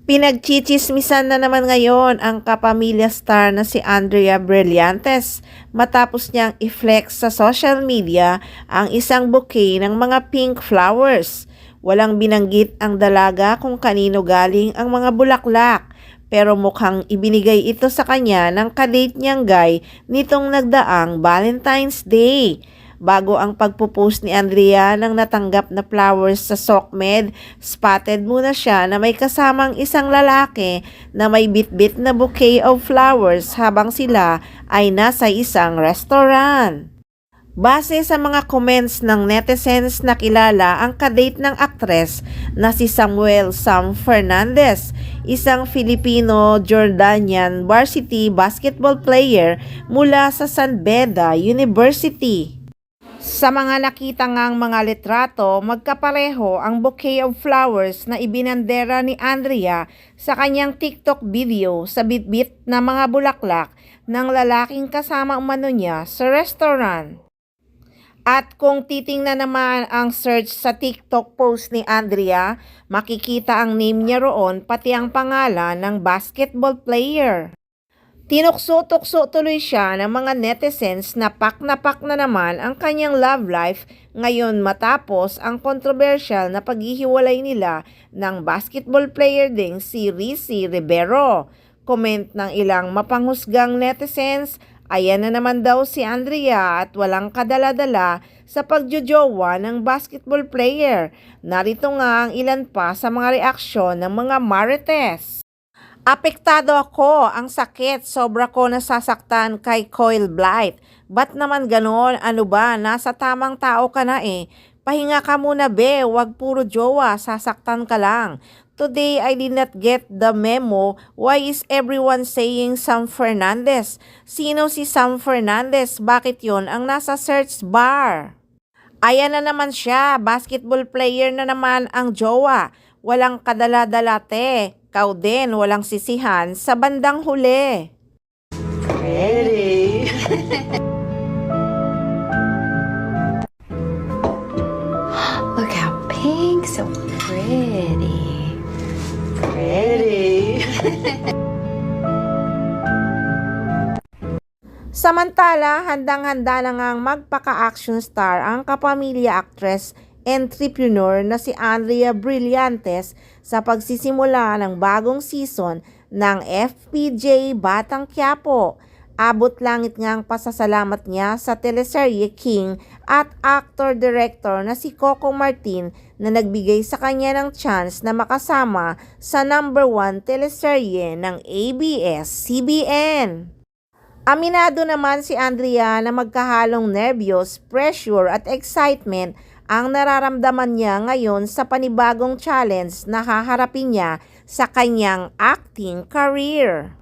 Pinagchichismisan na naman ngayon ang kapamilya star na si Andrea Brillantes matapos niyang i-flex sa social media ang isang bouquet ng mga pink flowers. Walang binanggit ang dalaga kung kanino galing ang mga bulaklak, pero mukhang ibinigay ito sa kanya ng kadate niyang guy nitong nagdaang Valentine's Day. Bago ang pagpo-post ni Andrea ng natanggap na flowers sa SOCMED, spotted muna siya na may kasamang isang lalaki na may bitbit na bouquet of flowers habang sila ay nasa isang restaurant. Base sa mga comments ng netizens, nakilala ang kadate ng aktres na si Samuel Sam Fernandez, isang Filipino-Jordanian varsity basketball player mula sa San Beda University. Sa mga nakita ngang mga litrato, magkapareho ang bouquet of flowers na ibinandera ni Andrea sa kanyang TikTok video sa bitbit na mga bulaklak ng lalaking kasama umano niya sa restaurant. At kung titingnan naman ang search sa TikTok post ni Andrea, makikita ang name niya roon pati ang pangalan ng basketball player. Tinukso-tukso tuloy siya ng mga netizens na pak na naman ang kanyang love life ngayon matapos ang kontrobersyal na paghihiwalay nila ng basketball player ding si Rizzy Rivero. Comment ng ilang mapanghusgang netizens, ayan na naman daw si Andrea at walang kadala-dala sa pagjojowa ng basketball player. Narito nga ang ilan pa sa mga reaksyon ng mga marites. Apektado ako, ang sakit, sobra ko nasasaktan kay Coil Blight. Ba't naman ganon? Ano ba? Nasa tamang tao ka na eh. Pahinga ka muna be, wag puro jowa, sasaktan ka lang. Today I did not get the memo. Why is everyone saying Sam Fernandez? Sino si Sam Fernandez? Bakit yon ang nasa search bar? Ayan na naman siya, basketball player na naman ang jowa. Walang kadala-dala te. Kau din walang sisihan sa bandang huli. Ready? Look how pink, so pretty. Ready? Samantala, handang-handa na ngang magpaka-action star ang kapamilya actress entrepreneur na si Andrea Brillantes sa pagsisimula ng bagong season ng FPJ Batang Quiapo. Abot langit nga ang pasasalamat niya sa teleserye King at actor-director na si Coco Martin na nagbigay sa kanya ng chance na makasama sa #1 teleserye ng ABS-CBN. Aminado naman si Andrea na magkahalong nervyos, pressure at excitement ang nararamdaman niya ngayon sa panibagong challenge na haharapin niya sa kanyang acting career.